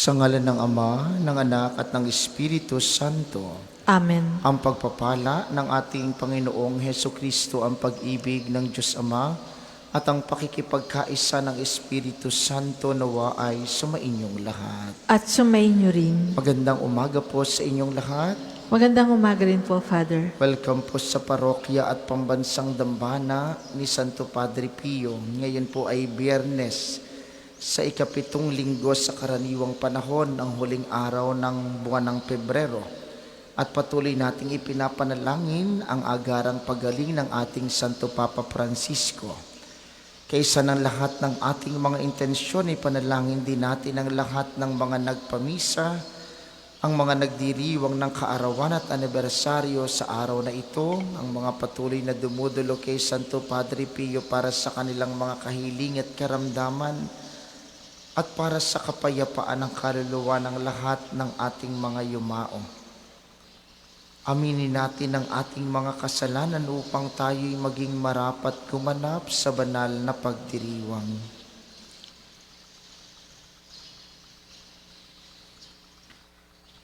Sa ngalan ng Ama, ng Anak at ng Espiritu Santo. Amen. Ang pagpapala ng ating Panginoong Hesukristo, ang pag-ibig ng Diyos Ama, at ang pakikipagkaisa ng Espiritu Santo nawa ay sumainyong lahat. At sumainyo rin. Magandang umaga po sa inyong lahat. Magandang umaga rin po, Father. Welcome po sa parokya at pambansang dambana ni Santo Padre Pio. Ngayon po ay Biyernes, sa ikapitong linggo sa karaniwang panahon, ang huling araw ng buwan ng Pebrero. At patuloy nating ipinapanalangin ang agarang pagaling ng ating Santo Papa Francisco. Kaysa ng lahat ng ating mga intensyon, ipanalangin din natin ang lahat ng mga nagpamisa, ang mga nagdiriwang ng kaarawan at anibersaryo sa araw na ito, ang mga patuloy na dumudulo kay Santo Padre Pio para sa kanilang mga kahiling at karamdaman, at para sa kapayapaan ng kaluluwa ng lahat ng ating mga yumao. Aminin natin ang ating mga kasalanan upang tayo'y maging marapat gumanap sa banal na pagdiriwang.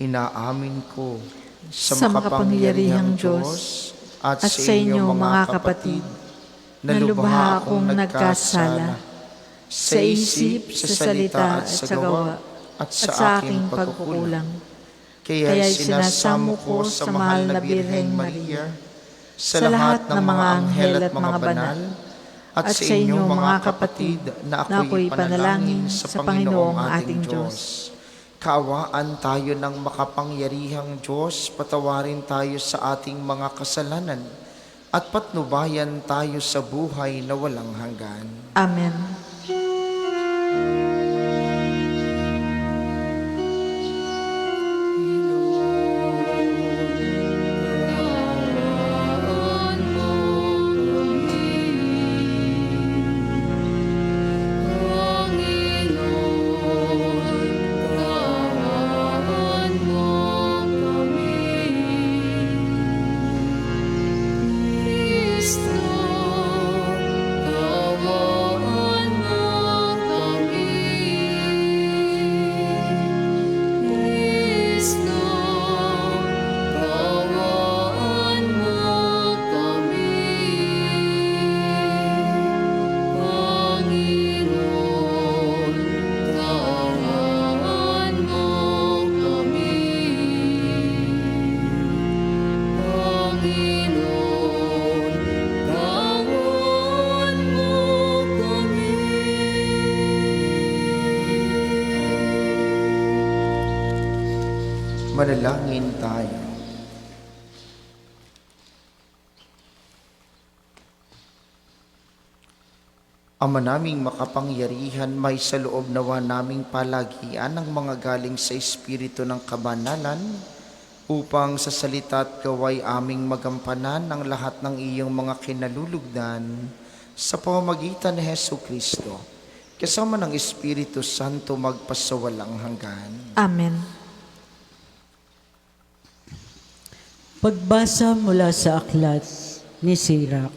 Inaamin ko sa makapangyarihang Diyos at sa inyo mga kapatid na lubha akong nagkasala sa isip, sa salita at sa gawa at sa aking pagkukulang. Kaya sinasamo ko sa mahal na Birheng Maria, sa lahat ng mga anghel at mga banal, at sa inyo mga kapatid na ako'y panalangin sa Panginoong ating Diyos. Kaawaan tayo ng makapangyarihang Diyos, patawarin tayo sa ating mga kasalanan, at patnubayan tayo sa buhay na walang hanggan. Amen. Manalangin tayo. Ama naming makapangyarihan, may sa loob nawa naming palagian ng mga galing sa Espiritu ng kabanalan, upang sa salita at gaway aming magampanan ang lahat ng iyong mga kinalulugdan sa pamamagitan ni Hesukristo, kasama ng Espiritu Santo magpasawalang hanggan. Amen. Pagbasa mula sa aklat ni Sirach.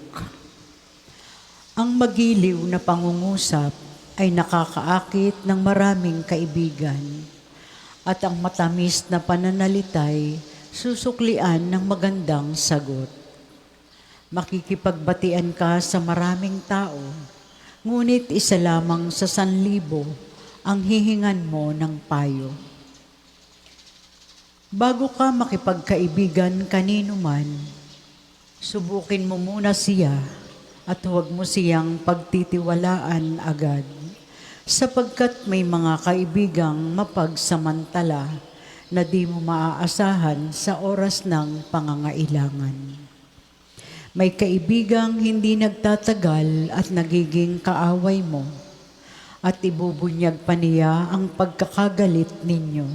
Ang magiliw na pangungusap ay nakakaakit ng maraming kaibigan, at ang matamis na pananalitay susuklian ng magandang sagot. Makikipagbatian ka sa maraming tao, ngunit isa lamang sa 1,000 ang hihingan mo ng payo. Bago ka makipagkaibigan kanino man, subukin mo muna siya at huwag mo siyang pagtitiwalaan agad, sapagkat may mga kaibigang mapagsamantala na di mo maaasahan sa oras ng pangangailangan. May kaibigang hindi nagtatagal at nagiging kaaway mo, at ibubunyag pa niya ang pagkakagalit ninyo.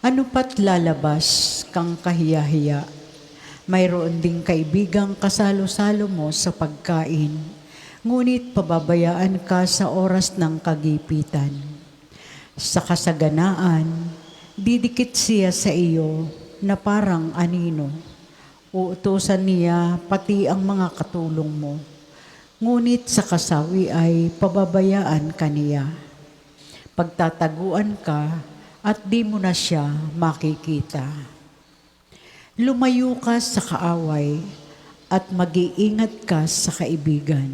Ano pat lalabas kang kahiya-hiya? Mayroon ding kaibigang kasalo-salo mo sa pagkain, ngunit pababayaan ka sa oras ng kagipitan. Sa kasaganaan, didikit siya sa iyo na parang anino. Uutusan niya pati ang mga katulong mo, ngunit sa kasawi ay pababayaan ka niya. Pagtataguan ka at di mo na siya makikita. Lumayo ka sa kaaway at mag-iingat ka sa kaibigan.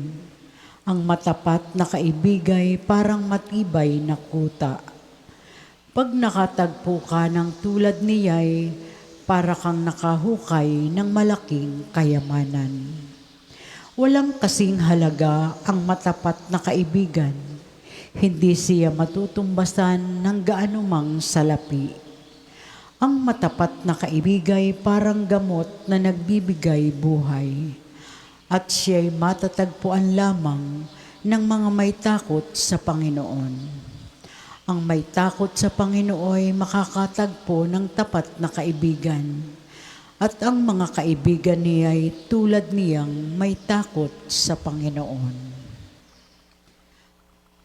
Ang matapat na kaibigay parang matibay na kuta. Pag nakatagpo ka ng tulad niya'y para kang nakahukay ng malaking kayamanan. Walang kasing halaga ang matapat na kaibigan. Hindi siya matutumbasan ng gaanumang salapi. Ang matapat na kaibigay parang gamot na nagbibigay buhay. At siya'y matatagpuan lamang ng mga may takot sa Panginoon. Ang may takot sa Panginoon ay makakatagpo ng tapat na kaibigan. At ang mga kaibigan niya ay tulad niyang may takot sa Panginoon.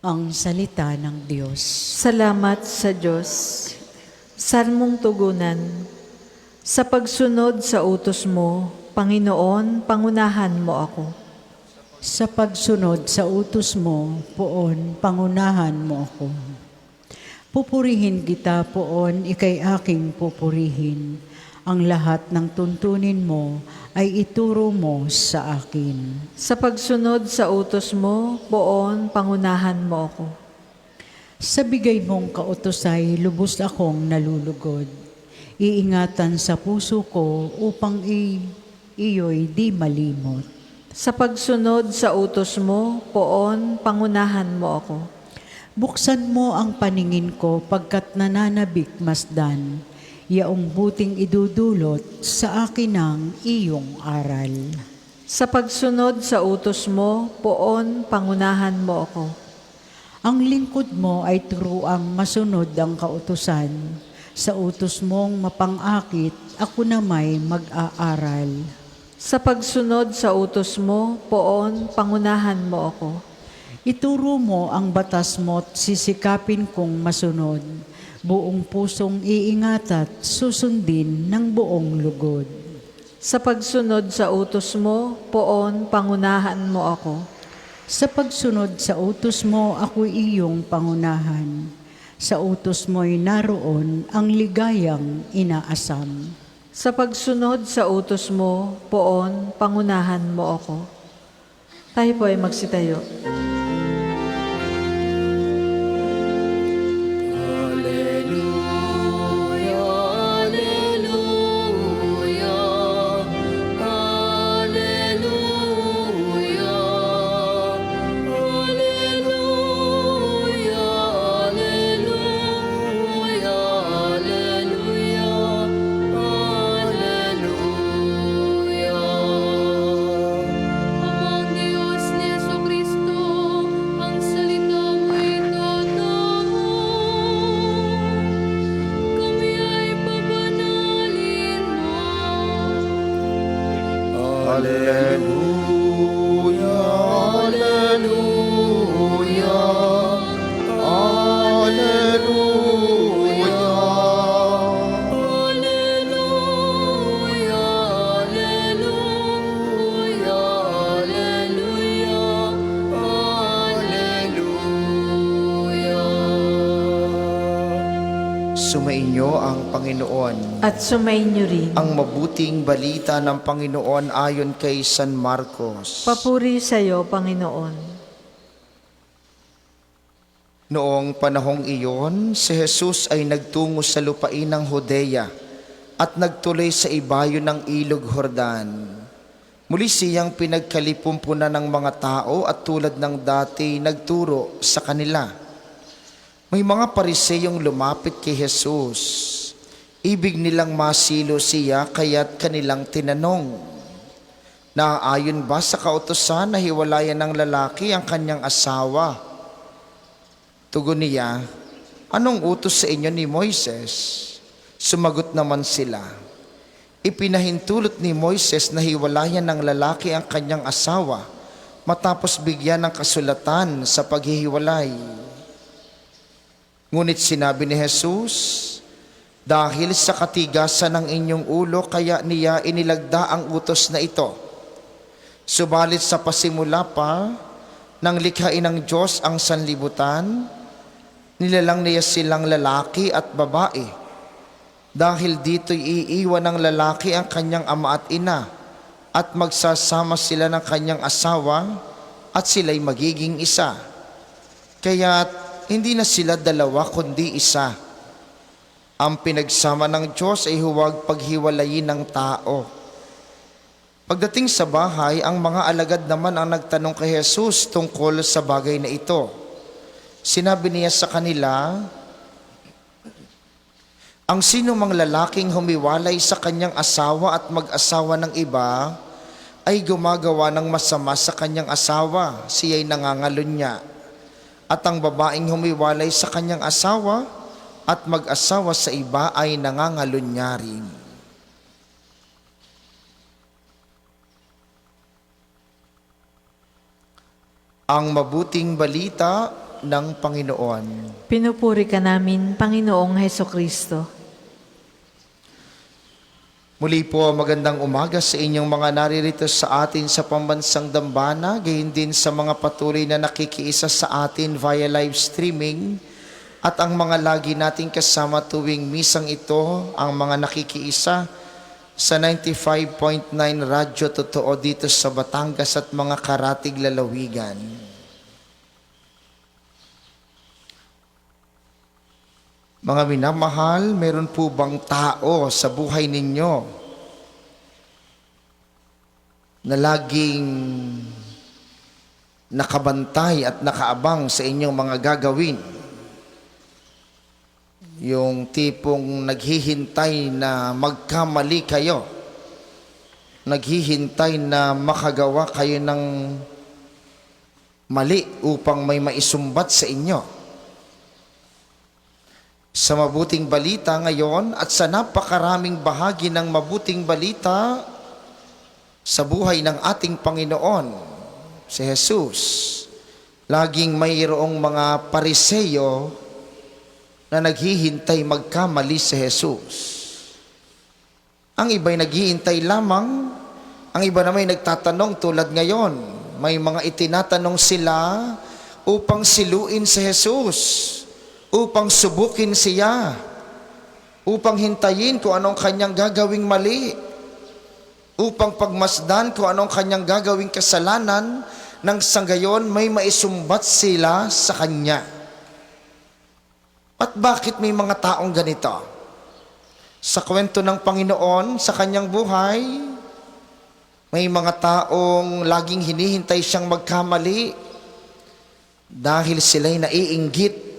Ang salita ng Diyos. Salamat sa Diyos. Salmong tugunan. Sa pagsunod sa utos mo, Panginoon, pangunahan mo ako. Sa pagsunod sa utos mo, Poon, pangunahan mo ako. Pupurihin kita, Poon, ikay aking pupurihin. Ang lahat ng tuntunin mo ay ituro mo sa akin. Sa pagsunod sa utos mo, Poon, pangunahan mo ako. Sa bigay mong kautos ay lubos akong nalulugod. Iingatan sa puso ko upang iyo'y di malimot. Sa pagsunod sa utos mo, Poon, pangunahan mo ako. Buksan mo ang paningin ko pagkat nananabik masdan. Yaong buting idudulot sa akin ang iyong aral. Sa pagsunod sa utos mo, Poon, pangunahan mo ako. Ang lingkod mo ay turuang masunod ang kautusan. Sa utos mong mapangakit, ako na may mag-aaral. Sa pagsunod sa utos mo, Poon, pangunahan mo ako. Ituro mo ang batas mo't sisikapin kong masunod. Buong pusong iingat at susundin ng buong lugod. Sa pagsunod sa utos mo, Poon, pangunahan mo ako. Sa pagsunod sa utos mo, ako iyong pangunahan. Sa utos mo'y naroon ang ligayang inaasam. Sa pagsunod sa utos mo, Poon, pangunahan mo ako. Tayo po ay magsitayo. Alleluia, alleluia, alleluia. Alleluia, alleluia, alleluia, alleluia. Sumainyo ang Panginoon. At sumainyo rin. Ang mabuting balita ng Panginoon ayon kay San Marcos. Papuri sa iyo, Panginoon. Noong panahong iyon, si Jesus ay nagtungo sa lupain ng Judea at nagtuloy sa ibayo ng Ilog Jordan. Muli siyang pinagkalipumpunan ng mga tao at tulad ng dati nagturo sa kanila. May mga Pariseyong lumapit kay Jesus. Ibig nilang masilo siya kaya't kanilang tinanong, naaayon ba sa kautusan na hiwalayan ng lalaki ang kanyang asawa? Tugon niya, anong utos sa inyo ni Moises? Sumagot naman sila, ipinahintulot ni Moises na hiwalayan ng lalaki ang kanyang asawa matapos bigyan ng kasulatan sa paghihiwalay. Ngunit sinabi ni Jesus, dahil sa katigasan ng inyong ulo, kaya niya inilagda ang utos na ito. Subalit sa pasimula pa, nang likhain ng Diyos ang sanlibutan, Nilalang niya silang lalaki at babae. Dahil dito'y iiwan ng lalaki ang kanyang ama at ina, at magsasama sila ng kanyang asawa, at sila'y magiging isa. Kaya hindi na sila dalawa kundi isa. Ang pinagsama ng Diyos ay huwag paghiwalayin ng tao. Pagdating sa bahay, ang mga alagad naman ang nagtanong kay Jesus tungkol sa bagay na ito. Sinabi niya sa kanila, ang sino mang lalaking humiwalay sa kanyang asawa at mag-asawa ng iba, ay gumagawa ng masama sa kanyang asawa, siya'y nangangalunya. At ang babaeng humiwalay sa kanyang asawa at mag-asawa sa iba ay nangangalunya rin. Ang mabuting balita ng Panginoon. Pinupuri ka namin, Panginoong Hesukristo. Muli po, magandang umaga sa inyong mga naririto sa atin sa pambansang dambana, gayon din sa mga patuloy na nakikiisa sa atin via live streaming, at ang mga lagi nating kasama tuwing misang ito, ang mga nakikiisa sa 95.9 Radyo Totoo dito sa Batangas at mga karatig lalawigan. Mga minamahal, meron po bang tao sa buhay ninyo na laging nakabantay at nakaabang sa inyong mga gagawin? Yung tipong naghihintay na magkamali kayo, naghihintay na makagawa kayo ng mali upang may maisumbat sa inyo. Sa mabuting balita ngayon at sa napakaraming bahagi ng mabuting balita sa buhay ng ating Panginoon, si Jesus, laging mayroong mga Pariseyo na naghihintay magkamali si Jesus. Ang iba'y naghihintay lamang, ang iba naman ay nagtatanong tulad ngayon. May mga itinatanong sila upang siluin si Jesus, upang subukin siya, upang hintayin kung anong kanyang gagawing mali, upang pagmasdan kung anong kanyang gagawing kasalanan, nang sa gayon may maisumbat sila sa kanya. At bakit may mga taong ganito? Sa kwento ng Panginoon, sa kanyang buhay, may mga taong laging hinihintay siyang magkamali dahil sila'y naiinggit.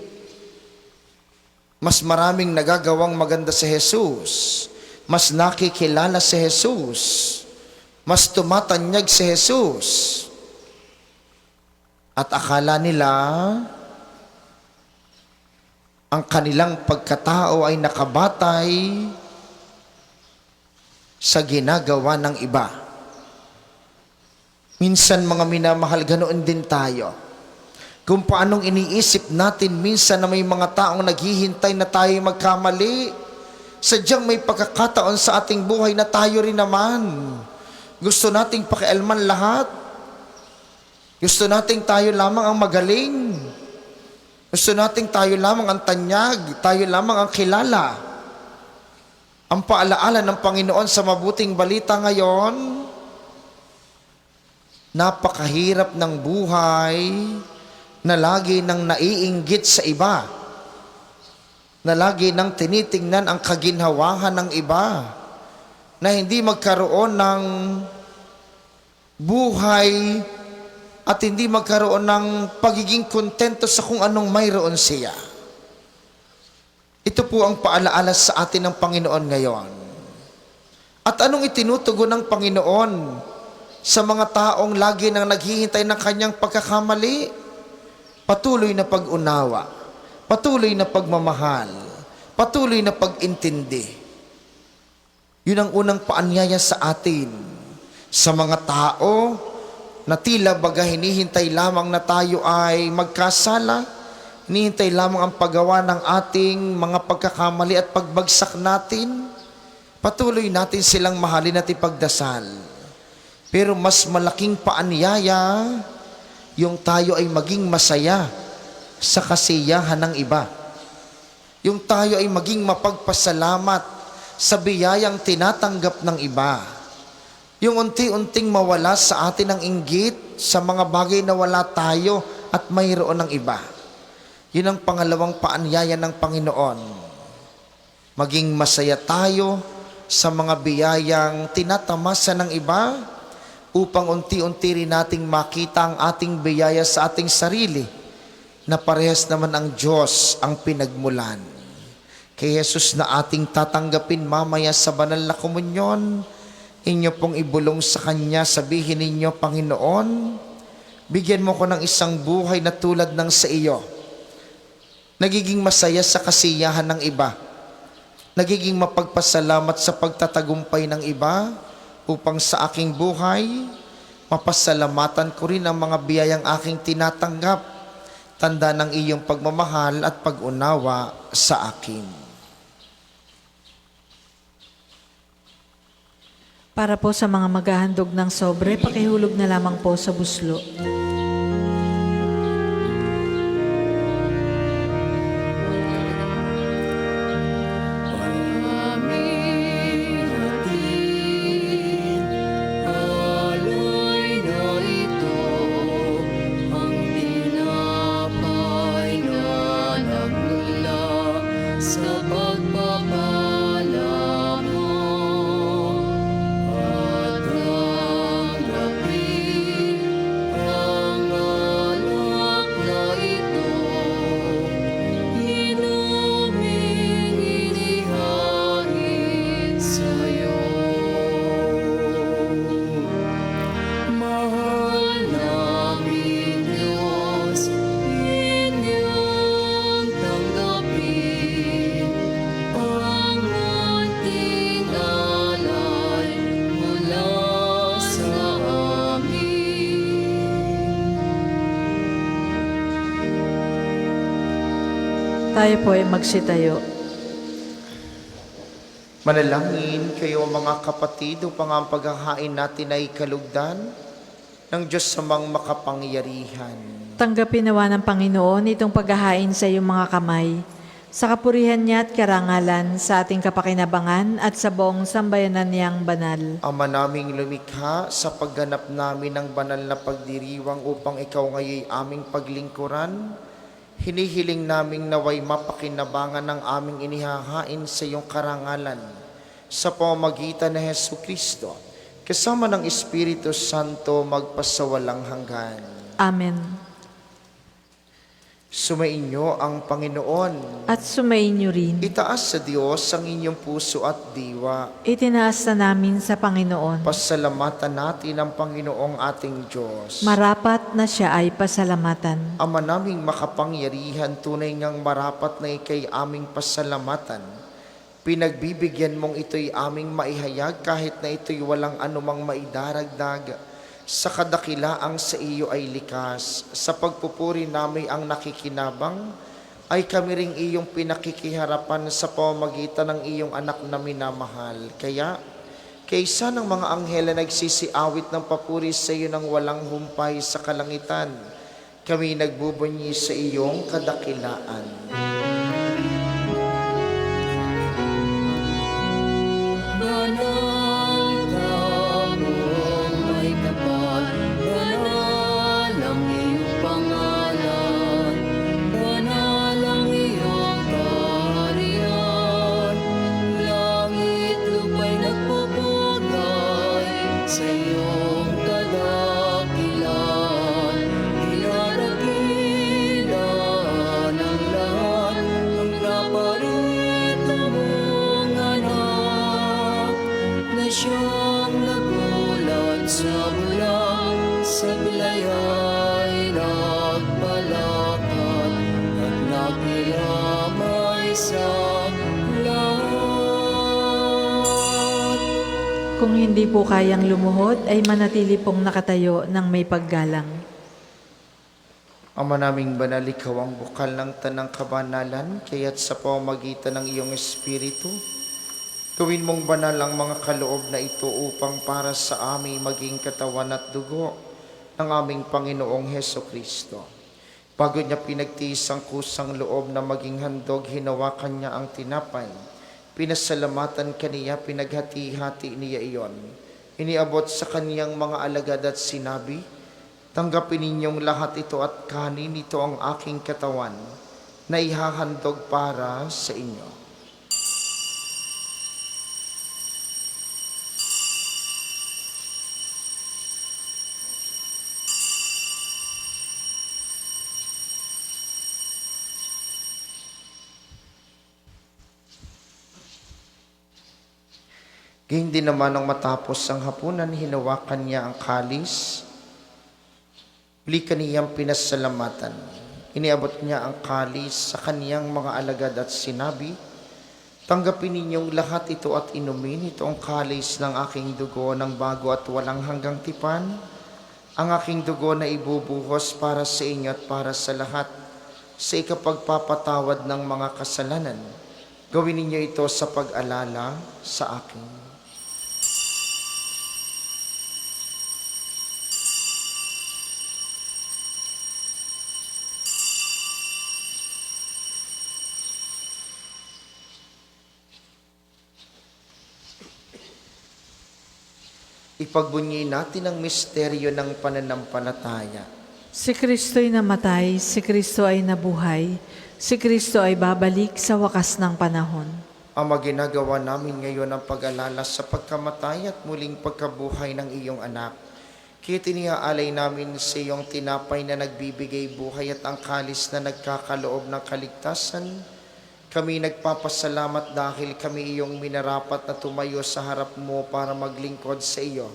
Mas maraming nagagawang maganda si Jesus, mas nakikilala si Jesus, mas tumatanyag si Jesus. At akala nila ang kanilang pagkatao ay nakabatay sa ginagawa ng iba. Minsan mga minamahal, ganoon din tayo. Kung paanong iniisip natin minsan na may mga taong naghihintay na tayo magkamali, sadyang may pagkakataon sa ating buhay na tayo rin naman. Gusto nating pakialaman lahat. Gusto nating tayo lamang ang magaling. Gusto nating tayo lamang ang tanyag, tayo lamang ang kilala. Ang paalaala ng Panginoon sa mabuting balita ngayon, napakahirap ng buhay na lagi nang naiinggit sa iba, na lagi nang tinitingnan ang kaginhawahan ng iba, na hindi magkaroon ng buhay at hindi magkaroon ng pagiging kontento sa kung anong mayroon siya. Ito po ang paalaala sa atin ng Panginoon ngayon. At anong itinutugon ng Panginoon sa mga taong lagi nang naghihintay ng kanyang pagkakamali? Patuloy na pag-unawa, patuloy na pagmamahal, patuloy na pag-intindi. Yun ang unang paanyaya sa atin, sa mga tao na tila baga hinihintay lamang na tayo ay magkasala, hinihintay lamang ang paggawa ng ating mga pagkakamali at pagbagsak natin. Patuloy natin silang mahalin at ipagdasal. Pero mas malaking paanyaya, yung tayo ay maging masaya sa kasiyahan ng iba. Yung tayo ay maging mapagpasalamat sa biyayang tinatanggap ng iba. Yung unti-unting mawala sa atin ang inggit sa mga bagay na wala tayo at mayroon ng iba. Yun ang pangalawang paanyaya ng Panginoon. Maging masaya tayo sa mga biyayang tinatamasa ng iba upang unti-unti rin nating makita ang ating biyaya sa ating sarili na parehas naman ang Diyos ang pinagmulan. Kay Jesus na ating tatanggapin mamaya sa banal na komunyon, inyo pong ibulong sa Kanya, sabihin ninyo, Panginoon, bigyan mo ko ng isang buhay na tulad ng sa iyo. Nagiging masaya sa kasiyahan ng iba. Nagiging mapagpasalamat sa pagtatagumpay ng iba upang sa aking buhay, mapasalamatan ko rin ang mga biyayang aking tinatanggap. Tanda ng iyong pagmamahal at pag-unawa sa akin. Para po sa mga maghahandog ng sobre, pakihulog na lamang po sa buslo. Aloy na ito, ang tinapay na nagmula sa pagpapala mo. At tanggapin ang alak na ito, inuming inihain sa'yo. Mahal namin Diyos, inyong tanggapin ang ating alay mula sa amin. Tayo po ay magsitayo. Manalangin kayo mga kapatid upang ang paghahain natin ay kalugdan ng Diyos samang makapangyarihan. Tanggapin nawa ng Panginoon itong paghahain sa iyong mga kamay, sa kapurihan niya at karangalan, sa ating kapakinabangan at sa buong sambayanan niyang banal. Ama naming lumikha, sa pagganap namin ng banal na pagdiriwang upang ikaw ngayon aming paglingkuran, hinihiling naming naway mapakinabangan ng aming inihahain sa iyong karangalan sa pamamagitan ni Jesucristo, kasama ng Espiritu Santo magpasawalang hanggan. Amen. Sumainyo ang Panginoon. At sumainyo rin. Itaas sa Diyos ang inyong puso at diwa. Itinaas na namin sa Panginoon. Pasalamatan natin ang Panginoong ating Diyos. Marapat na siya ay pasalamatan. Ama naming makapangyarihan, tunay ngang marapat na ikay aming pasalamatan. Pinagbibigyan mong ito'y aming maihayag kahit na ito'y walang anumang maidaragdag. Sa kadakilaang sa iyo ay likas. Sa pagpupuri namin ang nakikinabang, ay kami ring iyong pinakikiharapan sa pamamagitan ng iyong anak na minamahal. Kaya, kaysa ng mga anghel na nagsisiawit ng papuri sa iyo ng walang humpay sa kalangitan, kami nagbubunyi sa iyong kadakilaan. Banal ka mong may kapal, banal ang iyong pangalan, banal ang iyong kaharian. Langit lupa'y nagpupugay sa iyong kadakilaan. Dinarakilan ang lahat, ang naparito mong anak, na siyang nagulat sa bulan, sa bilayay nagpalakad, at nakiramay sa lahat. Kung hindi po kayang lumuhod, ay manatili pong nakatayo ng may paggalang. Ama naming banal, ikaw ang bukal ng tanang kabanalan, kaya't sa pamamagitan ng iyong Espiritu, gawin mong banal ang mga kaloob na ito upang para sa amin maging katawan at dugo ng aming Panginoong Hesukristo. Bago niya pinagtiis ang kusang loob na maging handog, hinawakan niya ang tinapay. Pinasalamatan kaniya, pinaghati-hati niya iyon. Iniabot sa kaniyang mga alagad at sinabi, "Tanggapin ninyong lahat ito at kanin, ito ang aking katawan na ihahandog para sa inyo." Gayun din naman nang matapos ang hapunan, hinawakan niya ang kalis. Muli kaniyang pinasalamatan. Iniabot niya ang kalis sa kaniyang mga alagad at sinabi, "Tanggapin ninyong lahat ito at inumin. Ito ang kalis ng aking dugo ng bago at walang hanggang tipan. Ang aking dugo na ibubuhos para sa inyo at para sa lahat sa ikapagpapatawad ng mga kasalanan. Gawin ninyo ito sa pag-alala sa akin." Ipagbunyi natin ang misteryo ng pananampalataya. Si Kristo'y namatay, si Kristo ay nabuhay, si Kristo ay babalik sa wakas ng panahon. Ama, ginagawa namin ngayon ang pag-alala sa pagkamatay at muling pagkabuhay ng iyong anak. Kaya tinihaalay namin sa iyong tinapay na nagbibigay buhay at ang kalis na nagkakaloob ng kaligtasan. Kami nagpapasalamat dahil kami iyong minarapat na tumayo sa harap mo para maglingkod sa iyo.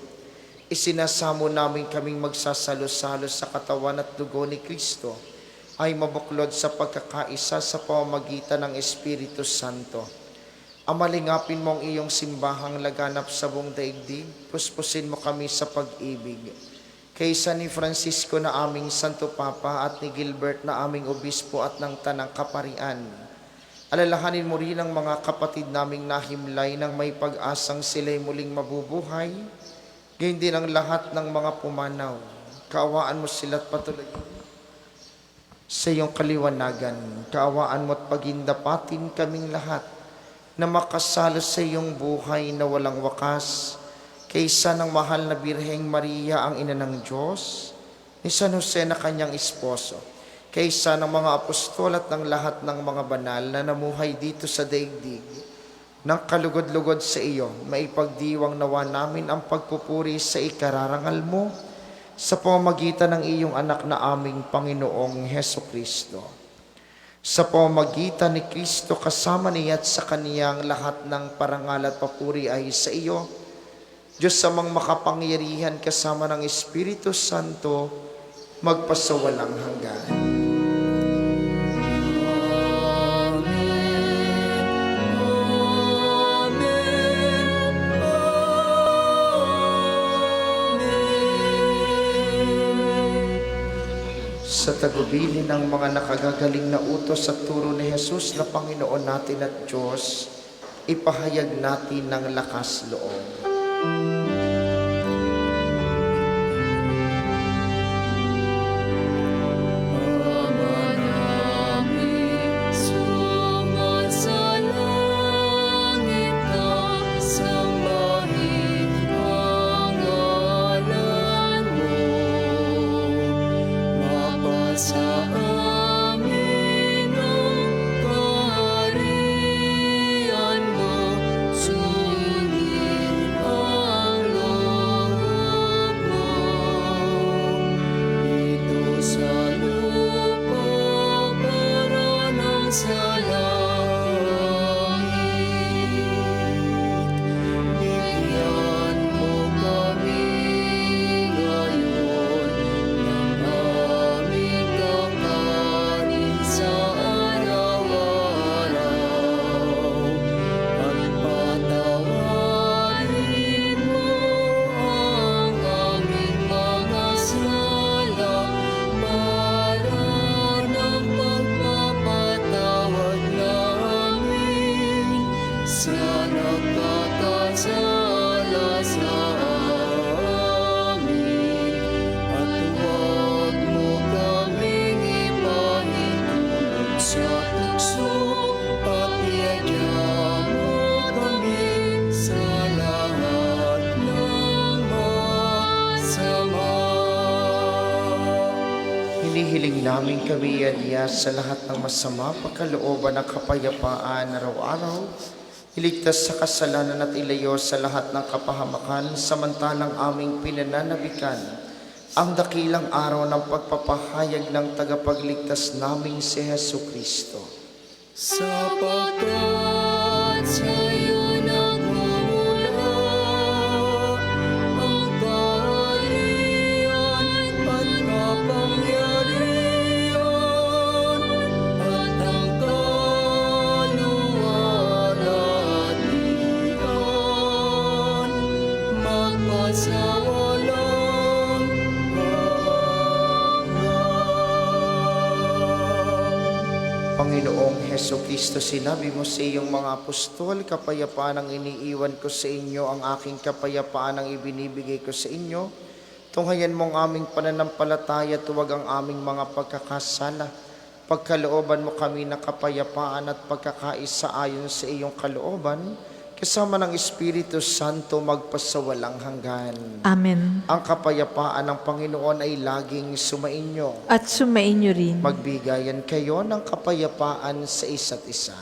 Isinasamo namin kaming magsasalo-salo sa katawan at dugo ni Kristo ay mabuklod sa pagkakaisa sa pamamagitan ng Espiritu Santo. Amalingapin mo ang iyong simbahang laganap sa buong daigdig, puspusin mo kami sa pag-ibig. Kaysa ni Francisco na aming Santo Papa at ni Gilbert na aming Obispo at ng Tanang Kaparian, alalahanin mo rin ang mga kapatid naming nahimlay ng may pag-asang sila'y muling mabubuhay. Gayon din ang lahat ng mga pumanaw. Kaawaan mo sila't patuloy sa iyong kaliwanagan. Kaawaan mo at pagindapatin kaming lahat na makasalo sa iyong buhay na walang wakas. Kaysa ng mahal na Birheng Maria, ang ina ng Diyos, ni San Jose na kanyang esposo, kaysa ng mga apostol at ng lahat ng mga banal na namuhay dito sa daigdig, ng kalugod-lugod sa iyo, maipagdiwang nawa namin ang pagpupuri sa ikararangal mo sa pamamagitan ng iyong anak na aming Panginoong Hesukristo. Sa pamamagitan ni Kristo kasama niya at sa kaniyang lahat ng parangal at papuri ay sa iyo, Diyos amang makapangyarihan kasama ng Espiritu Santo, magpasawalang hanggan. Sa tagubilin ng mga nakagagaling na utos at turo ni Jesus na Panginoon natin at Diyos, ipahayag natin ng lakas loob. Ang namin kami yadya sa lahat ng masama, pagkalooban ng kapayapaan araw-araw. Iligtas sa kasalanan at ilayo sa lahat ng kapahamakan, samantalang aming pinananabikan ang dakilang araw ng pagpapahayag ng tagapagligtas naming si Hesu Kristo. Sapagkat sa'yo nagmumula ang kaharian at kapangyarihan at ang kaluwalhatian magpasawalang hanggan. Panginoong Heso Kristo, sinabi mo sa iyong mga apostol, kapayapaan ang iniiwan ko sa inyo, ang aking kapayapaan ang ibinibigay ko sa inyo. Tunghayan mo ang aming pananampalataya, tuwag ang aming mga pagkakasala. Pagkalooban mo kami ng kapayapaan at pagkakaisa ayon sa iyong kalooban, kasama ng Espiritu Santo magpasawalang hanggan. Amen. Ang kapayapaan ng Panginoon ay laging sumainyo. At sumainyo rin. Magbigayan kayo ng kapayapaan sa isa't isa.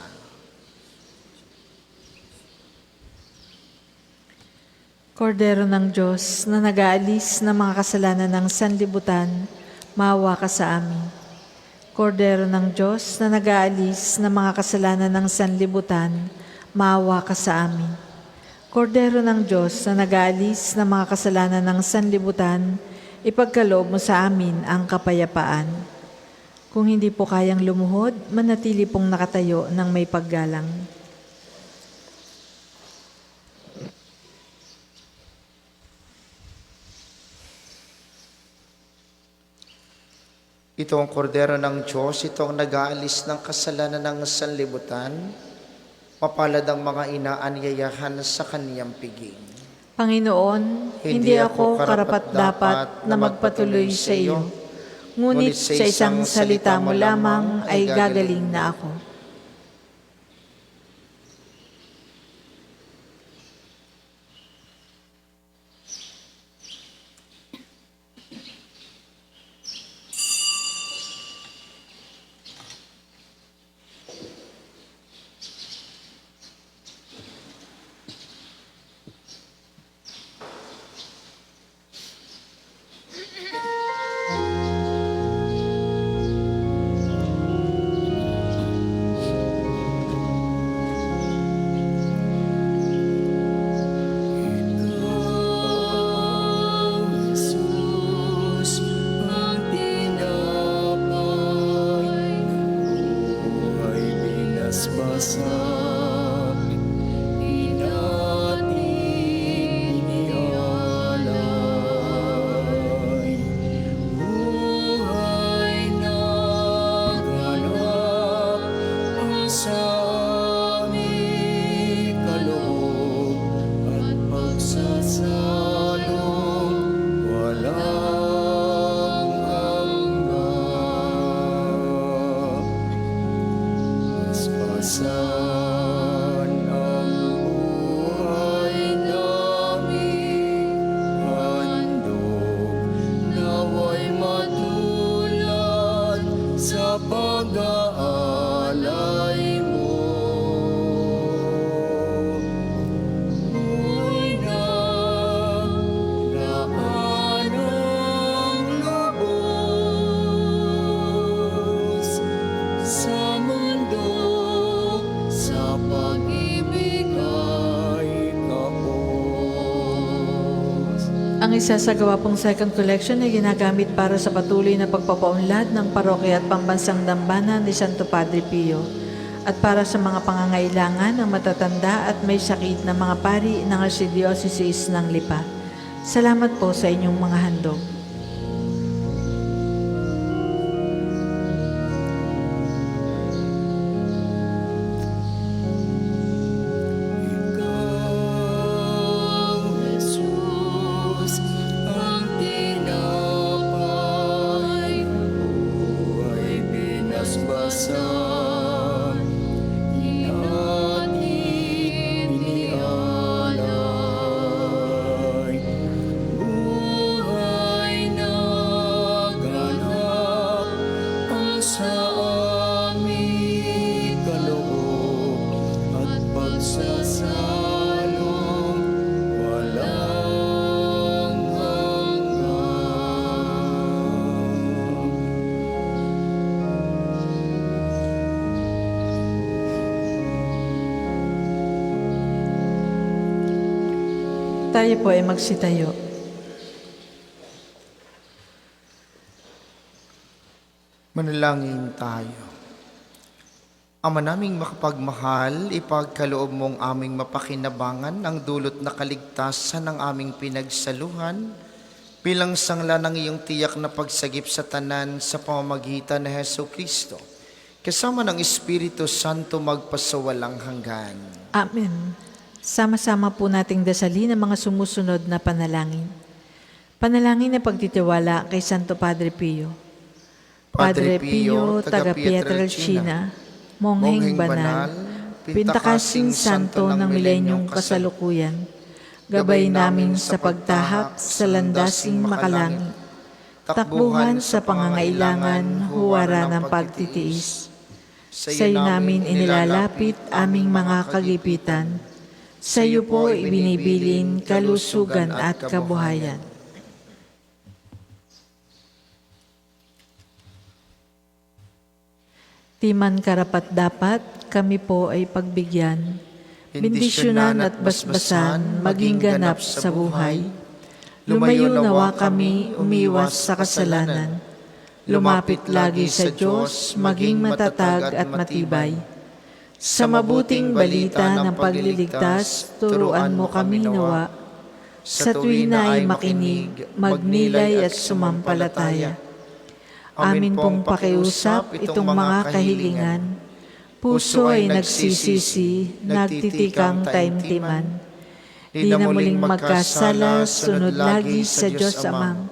Kordero ng Diyos na nag-aalis ng mga kasalanan ng sanlibutan, maawa ka sa amin. Kordero ng Diyos na nag-aalis ng mga kasalanan ng sanlibutan, maawa ka sa amin. Kordero ng Diyos na nag-aalis ng mga kasalanan ng sanlibutan, ipagkaloob mo sa amin ang kapayapaan. Kung hindi po kayang lumuhod, manatili pong nakatayo ng may paggalang. Ito ang kordero ng Diyos, ito ang nag-aalis ng kasalanan ng sanlibutan. Mapalad ang mga inaanyayahan sa kaniyang piging. Panginoon, hindi ako karapat-dapat na magpatuloy sa iyo, ngunit sa isang salita mo lamang ay gagaling na ako. Jesus, ang tinapay ng buhay binasbasak, inating inialay. Buhay na ganap ang sami kaloob at pagsasalong walang hanggan. Paspasan ang buhay namin, handog nawa'y matulad sa pag-aalay mo. Buhay na laanang lubos sa mundo, sa pag-ibig ay kapos. Ang isasagawa pong second collection ay ginagamit para sa patuloy na pagpapaunlad ng parokya at pambansang dambana ni Santo Padre Pio at para sa mga pangangailangan ng matatanda at may sakit na mga pari ng Archdiocese ng Lipa. Salamat po sa inyong mga handog. Ikaw, Jesus, ang tinapay ng buhay binasbasak, inating inialay. Buhay magsasalong walang hanggan. Tayo po ay magsitayo. Manalangin tayo. Ama naming makapagmahal, ipagkaloob mong aming mapakinabangan ang dulot na kaligtasan ng aming pinagsaluhan bilang sangla ng iyong tiyak na pagsagip sa tanan sa pamamagitan ni Hesu Kristo. Kasama ng Espiritu Santo magpasawalang hanggan. Amen. Sama-sama po nating dasalin ang mga sumusunod na panalangin. Panalangin na pagtitiwala kay Santo Padre Pio. Padre Pio, taga Pietrelcina, Mongheng Banal, Pintakasing Santo ng Milenyong Kasalukuyan, gabay namin sa pagtahak sa landasing makalangit, takbuhan sa pangangailangan, huwara ng pagtitiis. Sa iyo namin inilalapit aming mga kagipitan, sa iyo po ibinibilin kalusugan at kabuhayan. Timan karapat-dapat, kami po ay pagbigyan, bendisyonan at basbasan, maging ganap sa buhay. Lumayo nawa kami, umiwas sa kasalanan. Lumapit lagi sa Diyos, maging matatag at matibay. Sa mabuting balita ng pagliligtas, turuan mo kami nawa. Sa tuwina ay makinig, magnilay at sumampalataya. Amin pong pakiusap itong mga kahilingan. Puso ay nagsisisi, nagtitikang taimtiman. Di na muling magkasala, sunod lagi sa Diyos Amang.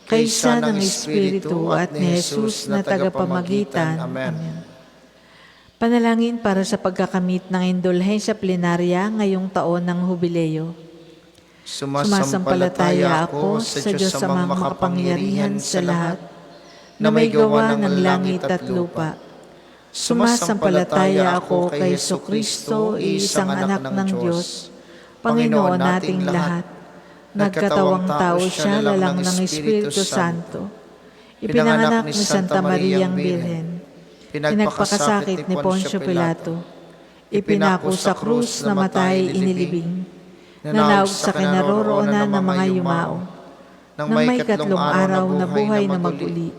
Kaysa ng Espiritu at ni Jesus na tagapamagitan. Amen. Panalangin para sa pagkakamit ng indulhensya plenarya ngayong taon ng Hubileo. Sumasampalataya ako sa Diyos Amang makapangyarihan sa lahat, na may gawa ng langit at lupa. Sumasampalataya ako kay Jesucristo, isang anak ng Diyos, Panginoon nating lahat. Nagkatawang tao siya, lalang ng Espiritu Santo. Ipinanganak ni Santa Mariang Birhen. Pinagpakasakit ni Poncio Pilato. Ipinako sa krus, namatay, inilibing. Nanaog sa kinaroroonan ng mga yumao. Nang may 3 araw na buhay na maguli,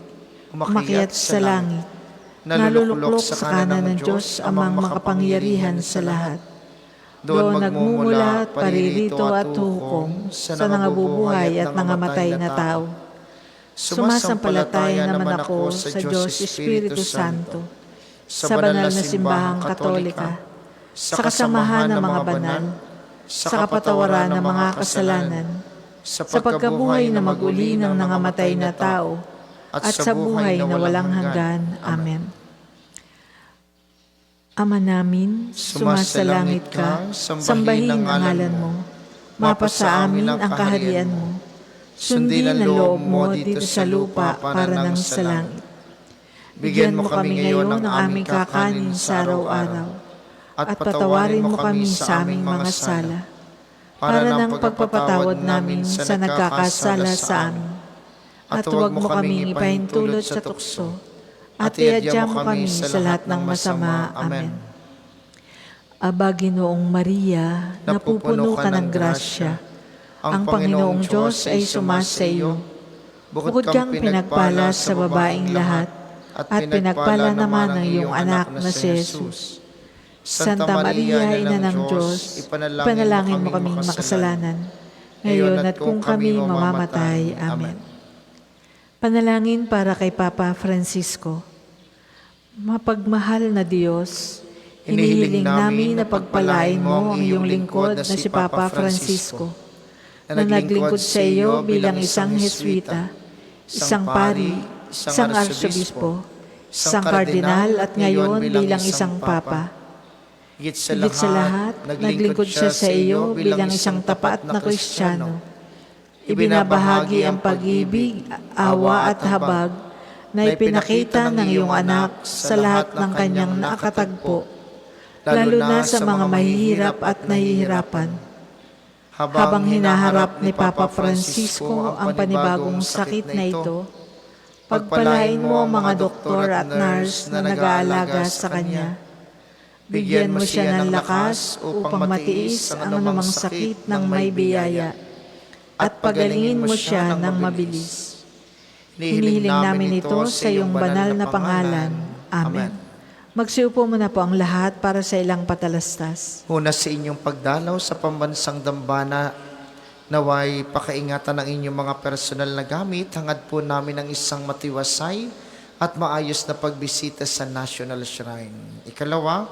umakyat sa langit, naluluklok sa kanan ng Diyos Amang makapangyarihan sa lahat. Doon nagmumula at paririto at hukom sa nangabubuhay at nangamatay na tao. Sumasampalataya naman ako sa Diyos Espiritu Santo, sa banal na simbahang katolika, sa kasamahan ng mga banal, sa kapatawaran ng mga kasalanan, sa pagkabuhay na maguli ng nangamatay na tao, at sa buhay na walang hanggan. Amen. Ama namin, sumasalangit ka, sambahin ang ngalan mo, mapasa amin ang kaharian mo, sundin ang loob mo dito sa lupa para nang sa langit. Bigyan mo kami ngayon ng aming kakanin sa araw-araw, at patawarin mo kami sa aming mga sala, para nang pagpapatawad namin sa nagkakasala sa amin. At huwag mo kaming ipahintulot sa tukso, at iadya mo kami sa lahat ng masama. Amen. Aba, Ginoong Maria, napupuno ka ng grasya. Ang Panginoong Diyos ay sumasa iyo. Bukod kang pinagpala sa babaeng lahat, at pinagpala naman ang iyong anak na si Jesus. Santa Maria, Ina ng Diyos, ipanalangin mo kaming makasalanan, ngayon at kung kami mamamatay. Amen. Panalangin para kay Papa Francisco. Mapagmahal na Diyos, hinihiling namin na pagpalain mo ang iyong lingkod na si Papa Francisco, na naglingkod sa iyo bilang isang Jesuita, isang pari, isang arsobispo, isang kardinal at ngayon bilang isang Papa. Higit sa lahat, naglingkod siya sa iyo bilang isang tapat na Kristiyano. Ibinabahagi ang pag-ibig, awa at habag na ipinakita ng iyong anak sa lahat ng kanyang nakatagpo, lalo na sa mga mahihirap at nahihirapan. Habang hinaharap ni Papa Francisco ang panibagong sakit na ito, pagpalain mo ang mga doktor at nurse na nag-aalaga sa kanya. Bigyan mo siya ng lakas upang matiis ang anumang sakit ng may biyaya at pagalingin mo siya ng mabilis. Hinihiling namin ito sa iyong banal na pangalan. Amen. Magsiupo muna po ang lahat para sa ilang patalastas. Una sa inyong pagdalaw sa pambansang dambana, naway pakaingatan ng inyong mga personal na gamit, hangad po namin ang isang matiwasay at maayos na pagbisita sa National Shrine. Ikalawa,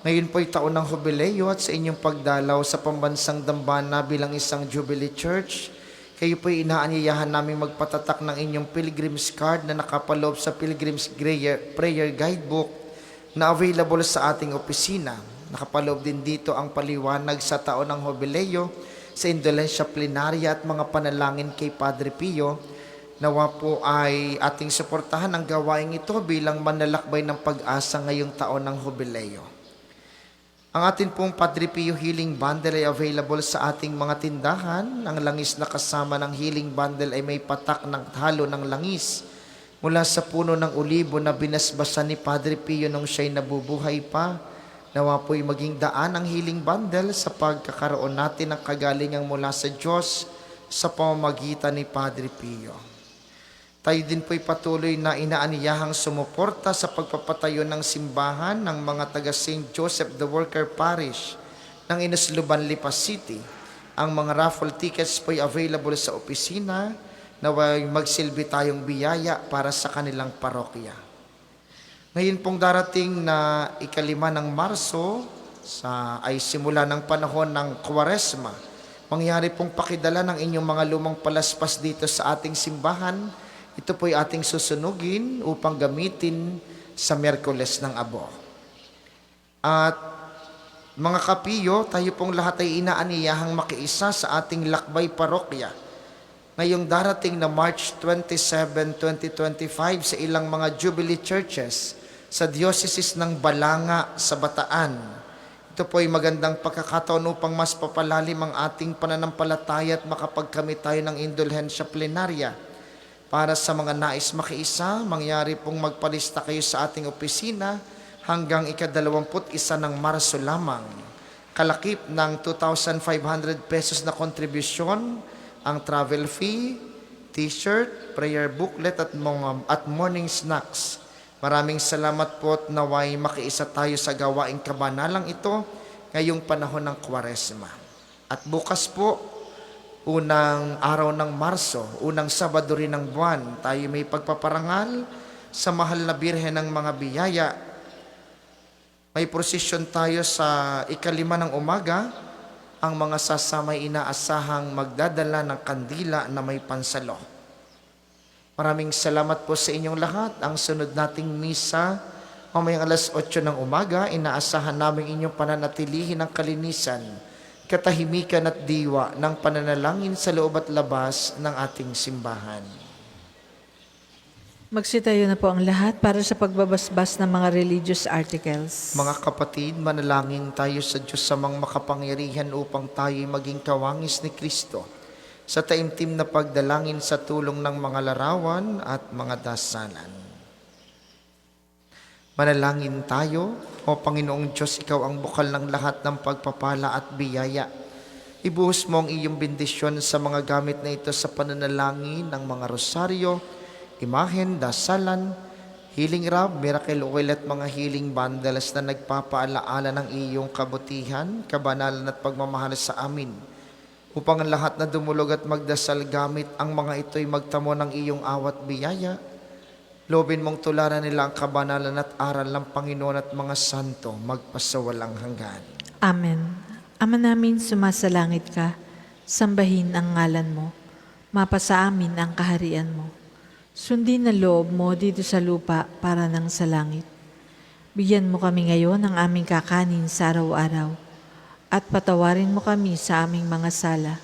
ngayon po'y taon ng Jubileo at sa inyong pagdalaw sa pambansang dambana bilang isang Jubilee Church, kayo po'y inaanyayahan namin magpatatak ng inyong Pilgrim's Card na nakapaloob sa Pilgrim's Prayer Guidebook na available sa ating opisina. Nakapaloob din dito ang paliwanag sa taon ng Jubileo, sa indolensya plenaria at mga panalangin kay Padre Pio. Nawa po ay ating suportahan ang gawaing ito bilang manlalakbay ng pag-asa ngayong taon ng Jubileo. Ang atin pong Padre Pio Healing Bundle ay available sa ating mga tindahan. Ang langis na kasama ng Healing Bundle ay may patak ng halo ng langis mula sa puno ng olibo na binasbasan ni Padre Pio nung siya'y nabubuhay pa. Nawa po'y maging daan ang Healing Bundle sa pagkakaroon natin ng kagalingang mula sa Diyos sa pamamagitan ni Padre Pio. Tayo din po'y patuloy na inaaniyahang sumuporta sa pagpapatayo ng simbahan ng mga taga St. Joseph the Worker Parish ng Inusluban, Lipa City. Ang mga raffle tickets po'y available sa opisina, naway magsilbi tayong biyaya para sa kanilang parokya. Ngayon pong darating na 5 ng Marso ay simula ng panahon ng Kwaresma. Mangyari pong pakidala ng inyong mga lumang palaspas dito sa ating simbahan. Ito po'y ating susunugin upang gamitin sa Miyerkules ng Abo. At mga kapiyo, tayo pong lahat ay inaaniyahang makiisa sa ating lakbay parokya ngayong darating na March 27, 2025 sa ilang mga Jubilee Churches sa Diocese ng Balanga sa Bataan. Ito po ay magandang pagkakataon upang mas papalalim ang ating pananampalataya at makapagkamit tayo ng indulhensya plenaria. Para sa mga nais makiisa, mangyari pong magpalista kayo sa ating opisina hanggang ika-21 ng Marso lamang. Kalakip ng 2,500 pesos na kontribusyon ang travel fee, t-shirt, prayer booklet at morning snacks. Maraming salamat po at naway makiisa tayo sa gawaing kabanalang ito ngayong panahon ng Kwaresma. At bukas po, unang araw ng Marso, unang Sabado rin ng buwan, tayo may pagpaparangal sa mahal na Birhen ng mga biyaya. May prosesyon tayo sa 5 ng umaga. Ang mga sasamay inaasahang magdadala ng kandila na may pansalo. Maraming salamat po sa inyong lahat. Ang sunod nating misa, mamayang alas 8 ng umaga, inaasahan namin inyong pananatilihin ng kalinisan, katahimikan at diwa ng pananalangin sa loob at labas ng ating simbahan. Magsitayo na po ang lahat para sa pagbabasbas ng mga religious articles. Mga kapatid, manalangin tayo sa Diyos sa mga makapangyarihan upang tayo'y maging kawangis ni Kristo sa taimtim na pagdalangin sa tulong ng mga larawan at mga dasalan. Manalangin tayo. O Panginoong Diyos, Ikaw ang bukal ng lahat ng pagpapala at biyaya. Ibuhos mo ang iyong bendisyon sa mga gamit na ito sa pananalangin ng mga rosaryo, imahen, dasalan, healing rub, miracle oil at mga healing bundles na nagpapaalaala ng iyong kabutihan, kabanalan at pagmamahal sa amin. Upang ang lahat na dumulog at magdasal gamit ang mga ito'y magtamo ng iyong awat biyaya, loobin mong tularan nila ang kabanalan at aral ng Panginoon at mga santo magpasawalang hanggan. Amen. Ama namin, sumasalangit ka, sambahin ang ngalan mo, mapasa amin ang kaharian mo. Sundin na loob mo dito sa lupa para nang sa langit. Bigyan mo kami ngayon ng aming kakanin sa araw-araw at patawarin mo kami sa aming mga sala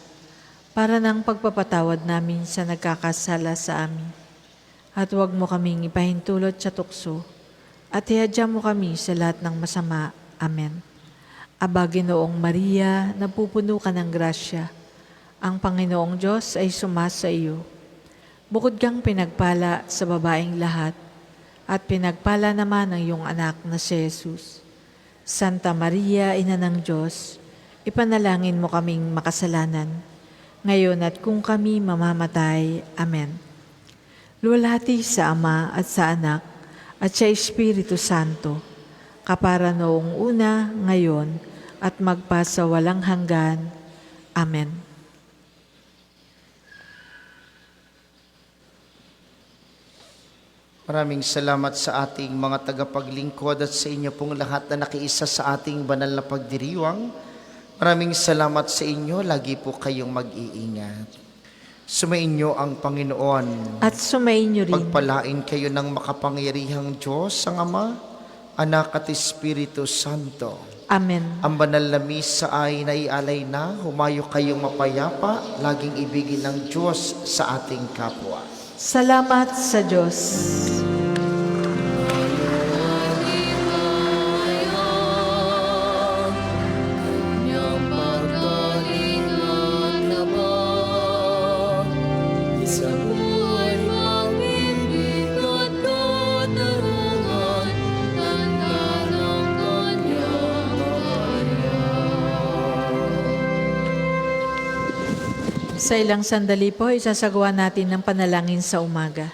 para nang pagpapatawad namin sa nagkakasala sa amin. At huwag mo kaming ipahintulot sa tukso at ihadya mo kami sa lahat ng masama. Amen. Aba, Ginoong Maria, napupuno ka ng grasya. Ang Panginoong Diyos ay sumasa iyo. Bukod kang pinagpala sa babaeng lahat, at pinagpala naman ang iyong anak na si Jesus. Santa Maria, Ina ng Diyos, ipanalangin mo kaming makasalanan, ngayon at kung kami mamamatay. Amen. Luwalhati sa Ama at sa Anak at sa Espiritu Santo, kapara noong una, ngayon, at magpasa walang hanggan. Amen. Maraming salamat sa ating mga tagapaglingkod at sa inyo pong lahat na nakiisa sa ating banal na pagdiriwang. Maraming salamat sa inyo. Lagi po kayong mag-iingat. Sumainyo ang Panginoon. At sumainyo rin. Pagpalain kayo ng makapangyarihang Diyos, ang Ama, Anak at Espiritu Santo. Amen. Ang banal na misa ay naialay na. Humayo kayong mapayapa. Laging ibigin ng Diyos sa ating kapwa. Salamat sa Diyos. Kanyang pagkain at labang, isa buhay mag-ibig at katarungan, tanda ng kanyang kaharian. Sa ilang sandali po, isasagawa natin ng panalangin sa umaga.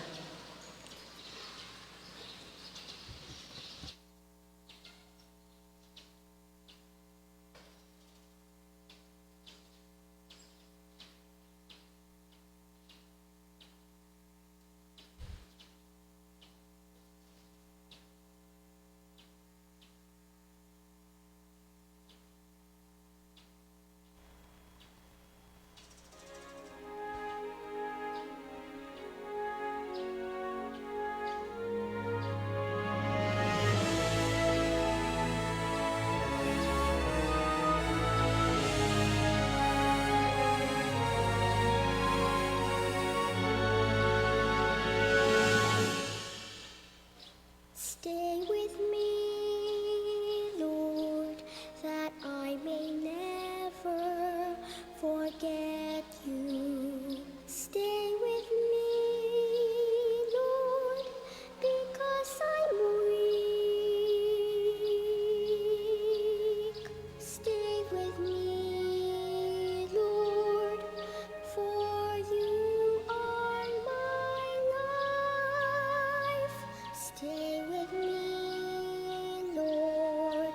Stay with me, Lord, that I may never forget you. Stay with me, Lord, because I'm weak. Stay with me, Lord, for you are my life. Stay with me, Lord,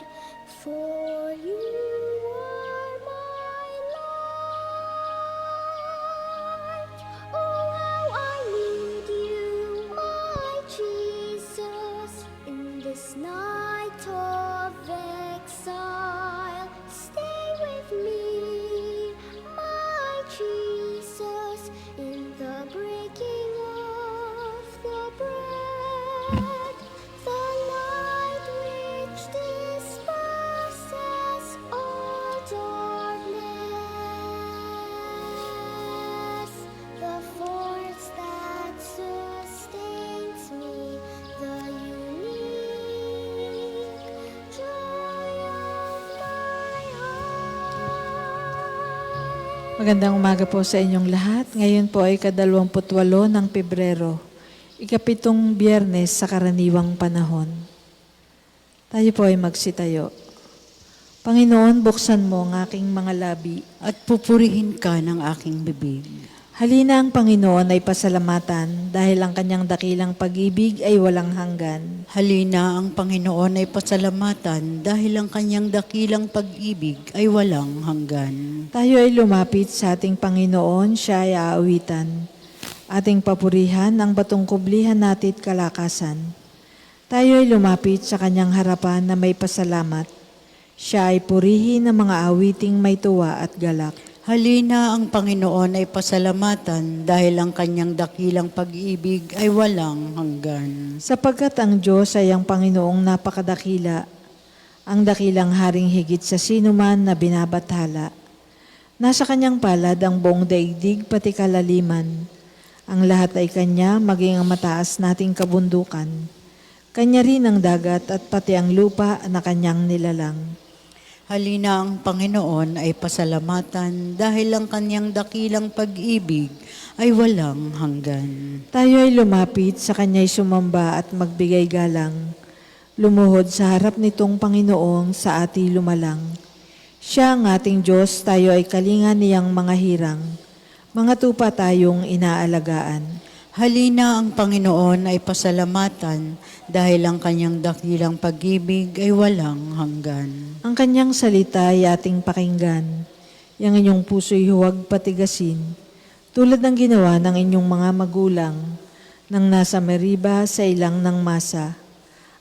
for you are my life. Oh, how I need you, my Jesus, in this night of exile. Stay with me, my Jesus, in the breaking of the bread, the light which disperses all darkness, the force that sustains me, the unique joy of my heart. Magandang umaga po sa inyong lahat. Ngayon po ay 28 ng Pebrero, ikapitong Biyernes sa karaniwang panahon. Tayo po ay magsitayo. Panginoon, buksan mo ang aking mga labi. At pupurihin ka ng aking bibig. Halina ang Panginoon ay pasalamatan dahil ang kanyang dakilang pag-ibig ay walang hanggan. Halina ang Panginoon ay pasalamatan dahil ang kanyang dakilang pag-ibig ay walang hanggan. Tayo ay lumapit sa ating Panginoon, siya ay aawitan. Ating papurihan ang batong kublihan natin at kalakasan. Tayo ay lumapit sa kanyang harapan na may pasalamat. Siya ay purihin ng mga awiting may tuwa at galak. Halina ang Panginoon ay pasalamatan dahil ang kanyang dakilang pag-ibig ay walang hanggan. Sapagkat ang Diyos ay ang Panginoong napakadakila, ang dakilang haring higit sa sinuman na binabathala. Nasa kanyang palad ang buong daigdig pati kalaliman. Ang lahat ay kanya, maging ang mataas nating kabundukan. Kanya rin ang dagat at pati ang lupa na kanyang nilalang. Halina ang Panginoon ay pasalamatan dahil ang kanyang dakilang pag-ibig ay walang hanggan. Tayo ay lumapit sa kanya'y sumamba at magbigay galang. Lumuhod sa harap nitong Panginoong sa ati lumalang. Siya ang ating Diyos, tayo ay kalinga niyang mga hirang. Mga tupa tayong inaalagaan. Halina ang Panginoon ay pasalamatan dahil ang kanyang dakilang pag-ibig ay walang hanggan. Ang kanyang salita ay ating pakinggan. Yang inyong puso'y huwag patigasin. Tulad ng ginawa ng inyong mga magulang nang nasa Meriba sa ilang ng masa.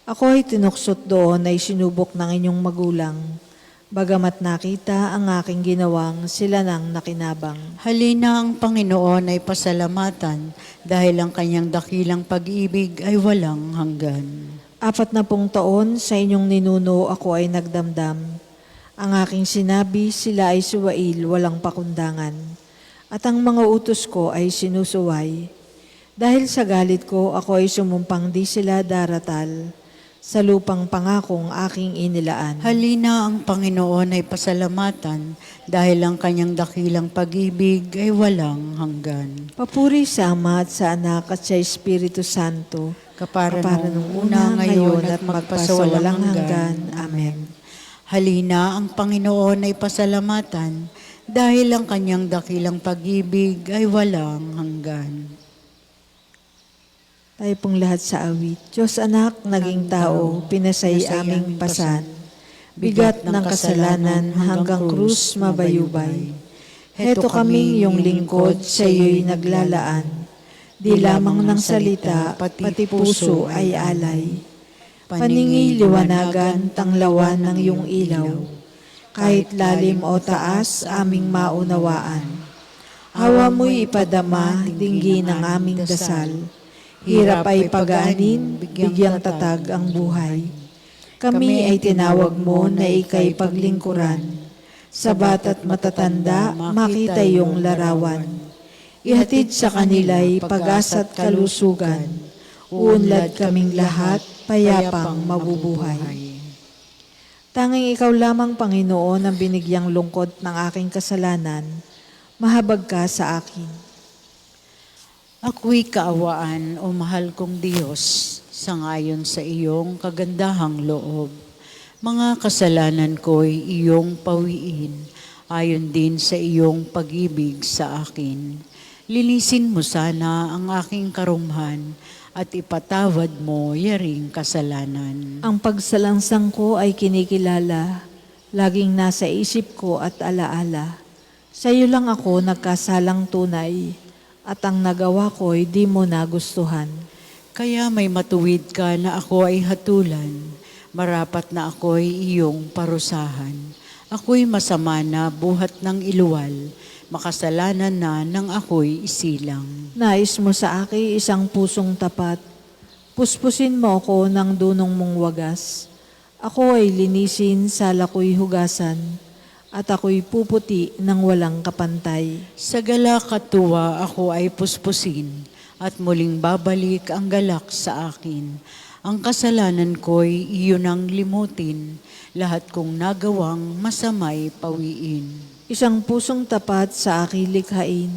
Ako ay tinuksot doon ay sinubok ng inyong magulang. Bagamat nakita ang aking ginawang, sila nang nakinabang. Halina ang Panginoon ay pasalamatan dahil ang kanyang dakilang pag-ibig ay walang hanggan. 40 taon sa inyong ninuno ako ay nagdamdam. Ang aking sinabi, sila ay suwail, walang pakundangan. At ang mga utos ko ay sinusuway. Dahil sa galit ko, ako ay sumumpang di sila daratal sa lupang pangakong aking inilaan. Halina ang Panginoon ay pasalamatan dahil ang kanyang dakilang pag-ibig ay walang hanggan. Papuri sa Ama at sa Anak at sa Espiritu Santo, Kapara kapara nung una, ngayon at magpasawalang hanggan. Amen. Halina ang Panginoon ay pasalamatan dahil ang kanyang dakilang pag-ibig ay walang hanggan. Tayo pong lahat sa awit. Diyos anak, naging tao, pinasay aming pasan. Bigat ng kasalanan hanggang krus mabayubay. Heto kaming iyong lingkod, sa iyo'y naglalaan. Di lamang ng salita, pati puso ay alay. Paningin liwanagan, tanglawan ng iyong ilaw. Kahit lalim o taas, aming maunawaan. Hawa mo'y ipadama, dinggin ang aming dasal. Hirap ay pagaanin, bigyang tatag ang buhay. Kami ay tinawag mo na ika'y paglingkuran. Sa bata't matatanda, makita iyong larawan. Ihatid sa kanila'y pag-asa't kalusugan. Uunlad kaming lahat, payapang mabubuhay. Tanging ikaw lamang, Panginoon, ang binigyang lungkot ng aking kasalanan. Mahabag ka sa akin. Ako'y kaawaan, o mahal kong Diyos, sangayon sa iyong kagandahang loob. Mga kasalanan ko'y iyong pawiin, ayon din sa iyong pag-ibig sa akin. Linisin mo sana ang aking karumhan at ipatawad mo yaring kasalanan. Ang pagsalangsang ko ay kinikilala, laging nasa isip ko at alaala. Sa iyo lang ako nagkasalang tunay, at ang nagawa ko'y di mo nagustuhan. Kaya may matuwid ka na ako ay hatulan, marapat na ako'y iyong parusahan. Ako'y masama na buhat ng iluwal, makasalanan na nang ako'y isilang. Nais mo sa akin isang pusong tapat, puspusin mo ako ng dunong mong wagas. Ako ay linisin, sala ko'y hugasan, at ako'y puputi ng walang kapantay. Sa galak at tuwa ako ay puspusin, at muling babalik ang galak sa akin. Ang kasalanan ko'y iyon ang limutin, lahat kong nagawang masamay pawiin. Isang pusong tapat sa aking likhain,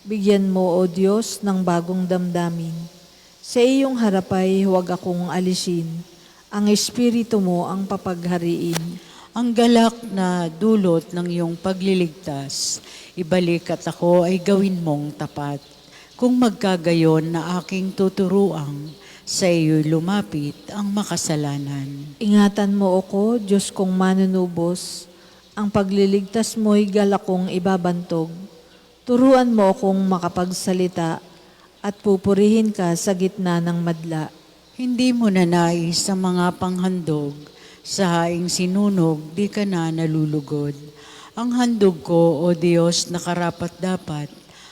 bigyan mo, O Diyos, ng bagong damdamin. Sa iyong harapay huwag akong alisin, ang Espiritu mo ang papaghariin. Ang galak na dulot ng iyong pagliligtas, ibalik at ako ay gawin mong tapat. Kung magkagayon na aking tuturuang, sa iyo'y lumapit ang makasalanan. Ingatan mo ako, Diyos kong manunubos, ang pagliligtas mo'y galak kong ibabantog. Turuan mo akong makapagsalita at pupurihin ka sa gitna ng madla. Hindi mo nanais sa mga panghandog, sa haing sinunog, di ka na nalulugod. Ang handog ko, O Diyos, na karapat-dapat,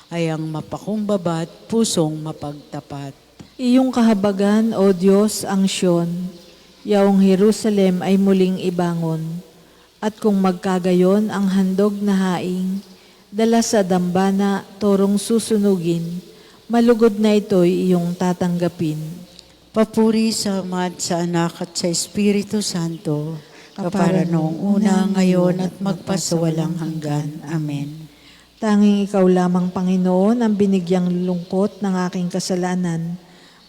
ay ang mapakumbaba at pusong mapagtapat. Iyong kahabagan, O Diyos, ang Siyon, yaong Jerusalem ay muling ibangon. At kung magkagayon ang handog na haing, dala sa dambana, torong susunugin, malugod na ito'y iyong tatanggapin. Papuri sa Ama at sa Anak at sa Espiritu Santo, kapara noong una, ngayon at magpasawalang hanggan. Amen. Tanging ikaw lamang, Panginoon, ang binigyang lungkot ng aking kasalanan,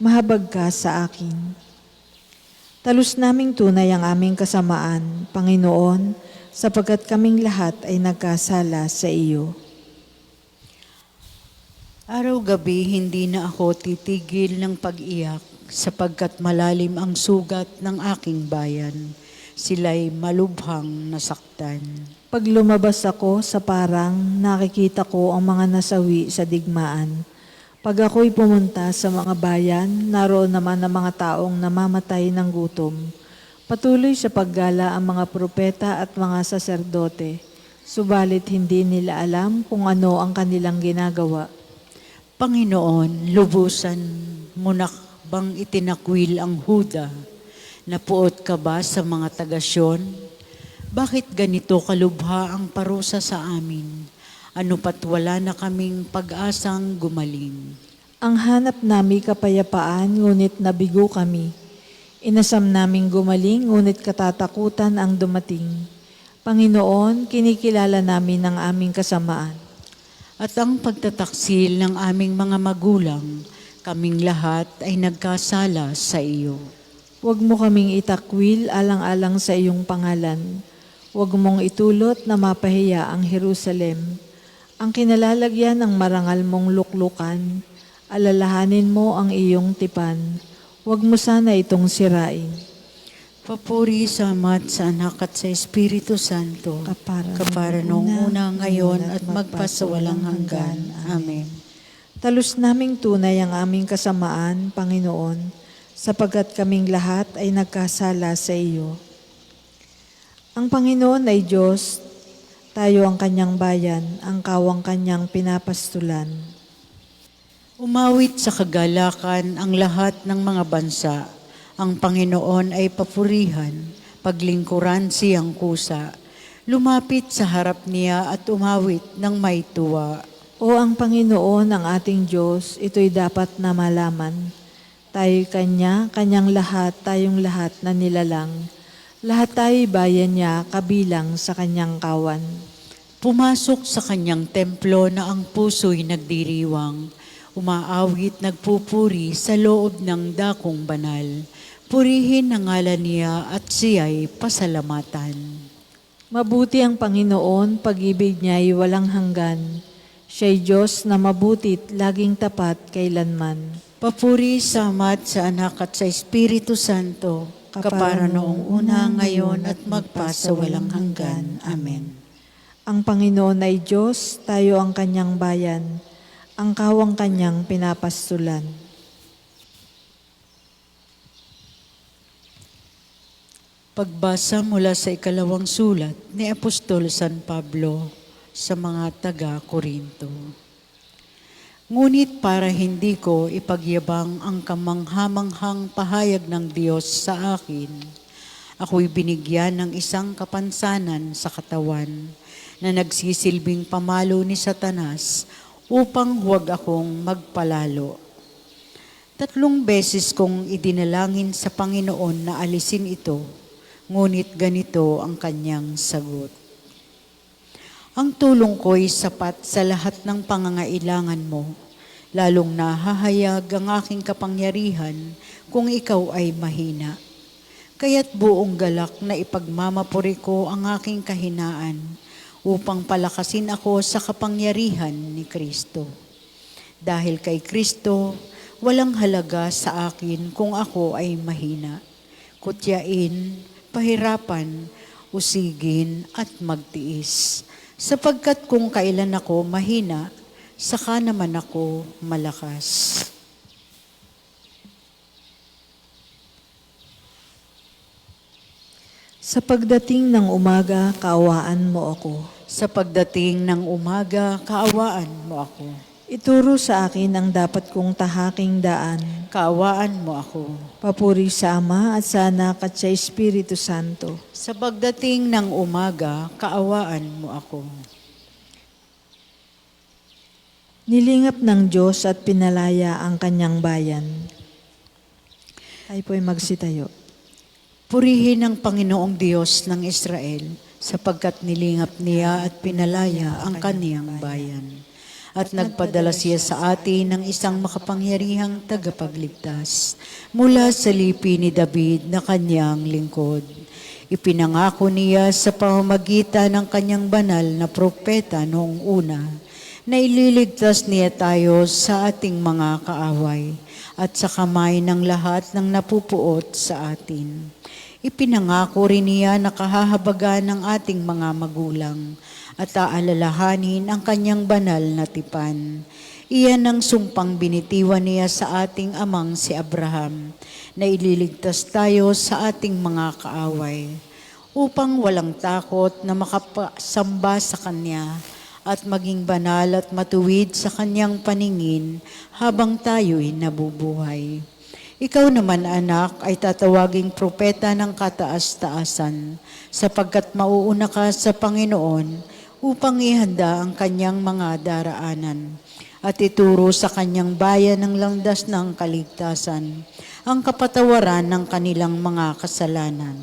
mahabag ka sa akin. Talus naming tunay ang aming kasamaan, Panginoon, sapagkat kaming lahat ay nagkasala sa iyo. Araw-gabi hindi na ako titigil ng pag-iyak sapagkat malalim ang sugat ng aking bayan. Sila'y malubhang nasaktan. Pag lumabas ako sa parang, nakikita ko ang mga nasawi sa digmaan. Pag ako'y pumunta sa mga bayan, naroon naman ang mga taong namamatay ng gutom. Patuloy sa paggala ang mga propeta at mga saserdote, subalit hindi nila alam kung ano ang kanilang ginagawa. Panginoon, lubusan mo na bang itinakwil ang Huda? Napuot ka ba sa mga tagasyon? Bakit ganito kalubha ang parusa sa amin? Ano pat wala na kaming pag-asang gumaling? Ang hanap nami kapayapaan, ngunit nabigo kami. Inasam naming gumaling, ngunit katatakutan ang dumating. Panginoon, kinikilala namin ang aming kasamaan. At ang pagtataksil ng aming mga magulang, kaming lahat ay nagkasala sa iyo. Huwag mo kaming itakwil alang-alang sa iyong pangalan. Huwag mong itulot na mapahiya ang Jerusalem. Ang kinalalagyan ng marangal mong luklukan, alalahanin mo ang iyong tipan. Huwag mo sana itong sirain. Papuri sa Ama at sa Anak at sa Espiritu Santo, kapara noong una, ngayon at magpasawalang hanggan. Amen. Talus naming tunay ang aming kasamaan, Panginoon, sapagkat kaming lahat ay nagkasala sa iyo. Ang Panginoon ay Diyos, tayo ang kanyang bayan, ang kawang kanyang pinapastulan. Umawit sa kagalakan ang lahat ng mga bansa. Ang Panginoon ay papurihan, paglingkuran siyang kusa. Lumapit sa harap niya at umawit ng may tuwa. O ang Panginoon, ang ating Diyos, ito'y dapat na malaman. Tayo'y Kanya, Kanyang lahat, tayong lahat na nilalang. Lahat tayo'y bayan niya, kabilang sa Kanyang kawan. Pumasok sa kanyang templo na ang puso'y nagdiriwang. Umaawit, nagpupuri sa loob ng dakong banal. Purihin ang ngalan niya at siya'y pasalamatan. Mabuti ang Panginoon, pag-ibig niya'y walang hanggan. Siya'y Diyos na mabutit, laging tapat kailanman. Papuri sa Ama at sa Anak at sa Espiritu Santo, kapara noong una, ngayon at magpasawalang hanggan. Amen. Ang Panginoon ay Diyos, tayo ang Kanyang bayan, ang kawang Kanyang pinapastulan. Pagbasa mula sa ikalawang sulat ni Apostol San Pablo sa mga taga-Korinto. Ngunit para hindi ko ipagyabang ang kamanghamanghang pahayag ng Diyos sa akin, ako'y binigyan ng isang kapansanan sa katawan na nagsisilbing pamalo ni Satanas upang huwag akong magpalalo. 3 beses kong idinalangin sa Panginoon na alisin ito, ngunit ganito ang kanyang sagot. Ang tulong ko'y sapat sa lahat ng pangangailangan mo, lalong nahahayag ang aking kapangyarihan kung ikaw ay mahina. Kaya't buong galak na ipagmamapuri ko ang aking kahinaan upang palakasin ako sa kapangyarihan ni Kristo. Dahil kay Kristo, walang halaga sa akin kung ako ay mahina. Kutyain, pahirapan, usigin at magtiis. Sapagkat kung kailan ako mahina, saka naman ako malakas. Sa pagdating ng umaga, kaawaan mo ako. Sa pagdating ng umaga, kaawaan mo ako. Ituro sa akin ang dapat kong tahaking daan. Kaawaan mo ako. Papuri sa Ama at sa Anak at sa Espiritu Santo. Sa pagdating ng umaga, kaawaan mo ako. Nilingap ng Diyos at pinalaya ang kanyang bayan. Tayo po'y magsitayo. Purihin ang Panginoong Diyos ng Israel, sapagkat nilingap niya at pinalaya ang kaniyang bayan. At nagpadala siya sa atin ng isang makapangyarihang tagapagligtas mula sa lipi ni David na kanyang lingkod. Ipinangako niya sa pamamagitan ng kanyang banal na propeta noong una na ililigtas niya tayo sa ating mga kaaway at sa kamay ng lahat ng napupuot sa atin. Ipinangako rin niya na kahahabagan ng ating mga magulang at aalalahanin ang kanyang banal na tipan. Iyan ang sumpang binitiwan niya sa ating amang si Abraham na ililigtas tayo sa ating mga kaaway upang walang takot na makapasamba sa Kanya at maging banal at matuwid sa Kanyang paningin habang tayo'y nabubuhay. Ikaw naman, anak, ay tatawaging propeta ng kataas-taasan, sapagkat mauuna ka sa Panginoon upang ihanda ang kanyang mga daraanan at ituro sa kanyang bayan ng landas ng kaligtasan, ang kapatawaran ng kanilang mga kasalanan.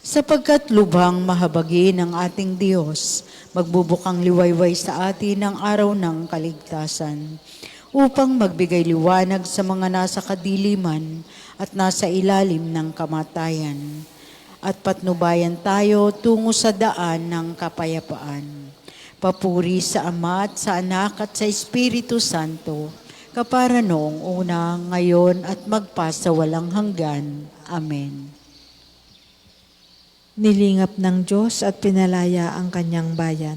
Sapagkat lubhang mahabagi ng ating Diyos, magbubukang liwayway sa atin ang araw ng kaligtasan, upang magbigay liwanag sa mga nasa kadiliman at nasa ilalim ng kamatayan, at patnubayan tayo tungo sa daan ng kapayapaan. Papuri sa Ama at sa Anak at sa Espiritu Santo, kapara noong una, ngayon at magpasawalang hanggan. Amen. Nilingap ng Diyos at pinalaya ang kanyang bayan.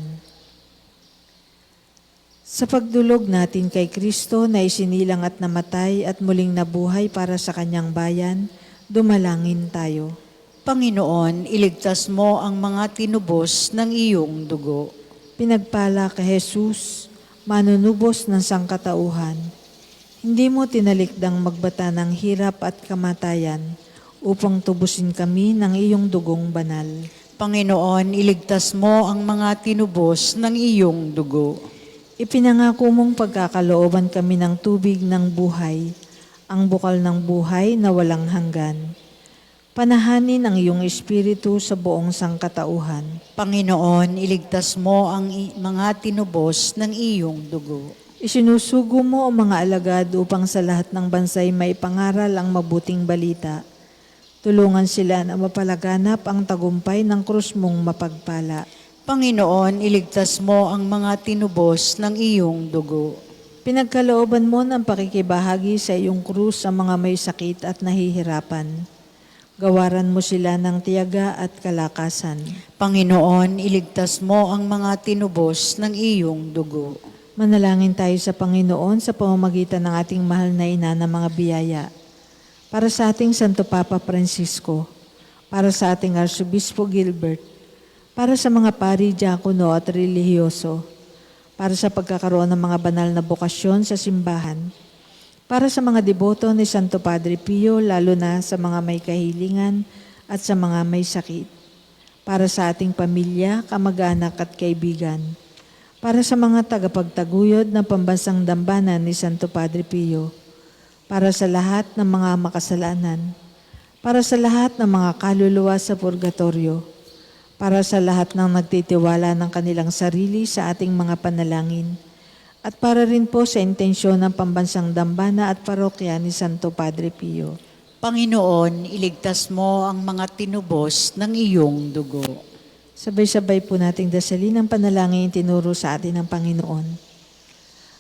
Sa pagdulog natin kay Kristo na isinilang at namatay at muling nabuhay para sa kanyang bayan, dumalangin tayo. Panginoon, iligtas mo ang mga tinubos ng iyong dugo. Pinagpala kay Jesus, manunubos ng sangkatauhan. Hindi mo tinalikdang magbata ng hirap at kamatayan upang tubusin kami ng iyong dugong banal. Panginoon, iligtas mo ang mga tinubos ng iyong dugo. Ipinangako mong pagkakalooban kami ng tubig ng buhay, ang bukal ng buhay na walang hanggan. Panahanin ang iyong espiritu sa buong sangkatauhan. Panginoon, iligtas mo ang mga tinubos ng iyong dugo. Isinusugo mo ang mga alagad upang sa lahat ng bansay may pangaral ang mabuting balita. Tulungan sila na mapalaganap ang tagumpay ng krus mong mapagpala. Panginoon, iligtas mo ang mga tinubos ng iyong dugo. Pinagkalooban mo ng pakikibahagi sa iyong krus sa mga may sakit at nahihirapan. Gawaran mo sila ng tiyaga at kalakasan. Panginoon, iligtas mo ang mga tinubos ng iyong dugo. Manalangin tayo sa Panginoon sa pamamagitan ng ating mahal na ina ng mga biyaya. Para sa ating Santo Papa Francisco, para sa ating Arsobispo Gilbert, para sa mga pari, diakono at relihiyoso, para sa pagkakaroon ng mga banal na bokasyon sa simbahan, para sa mga deboto ni Santo Padre Pio, lalo na sa mga may kahilingan at sa mga may sakit, para sa ating pamilya, kamag-anak at kaibigan, para sa mga tagapagtaguyod ng pambansang dambana ni Santo Padre Pio, para sa lahat ng mga makasalanan, para sa lahat ng mga kaluluwa sa purgatorio, para sa lahat ng nagtitiwala ng kanilang sarili sa ating mga panalangin, at para rin po sa intensyon ng pambansang dambana at parokya ni Santo Padre Pio. Panginoon, iligtas mo ang mga tinubos ng iyong dugo. Sabay-sabay po nating dasalin ang panalangin tinuro sa atin ng Panginoon.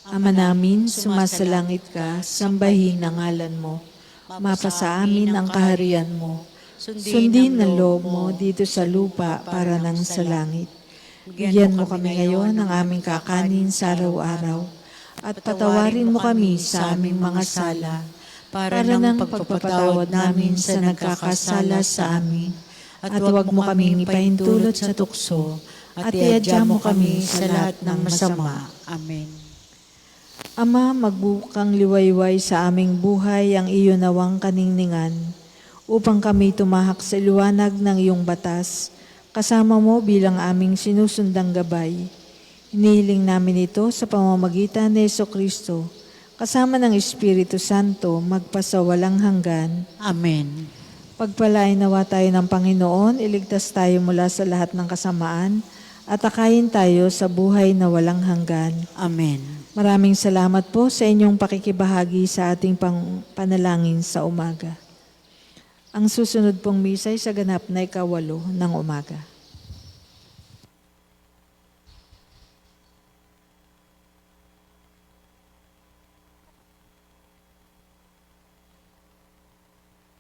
Ama namin, sumasalangit ka, sambahin ang ngalan mo. Mapasa amin ang kaharian mo. Sundin ang loob mo dito sa lupa para nang sa langit. Bigyan mo kami ngayon ng aming kakanin sa araw-araw at patawarin mo kami sa aming mga sala para nang pagpapatawad namin sa nagkakasala sa amin. At huwag mo kaming ipahintulot sa tukso at iadya mo kami sa lahat ng masama. Amen. Ama, magbukang liwayway sa aming buhay ang iyo nawang kaningningan upang kami tumahak sa liwanag ng iyong batas, kasama mo bilang aming sinusundang gabay. Inihiling namin ito sa pamamagitan ni Jesucristo, kasama ng Espiritu Santo, magpasawalang hanggan. Amen. Pagpalain nawa tayo ng Panginoon, iligtas tayo mula sa lahat ng kasamaan, at akayin tayo sa buhay na walang hanggan. Amen. Maraming salamat po sa inyong pakikibahagi sa ating panalangin sa umaga. Ang susunod pong misa ay sa ganap na 8 ng umaga.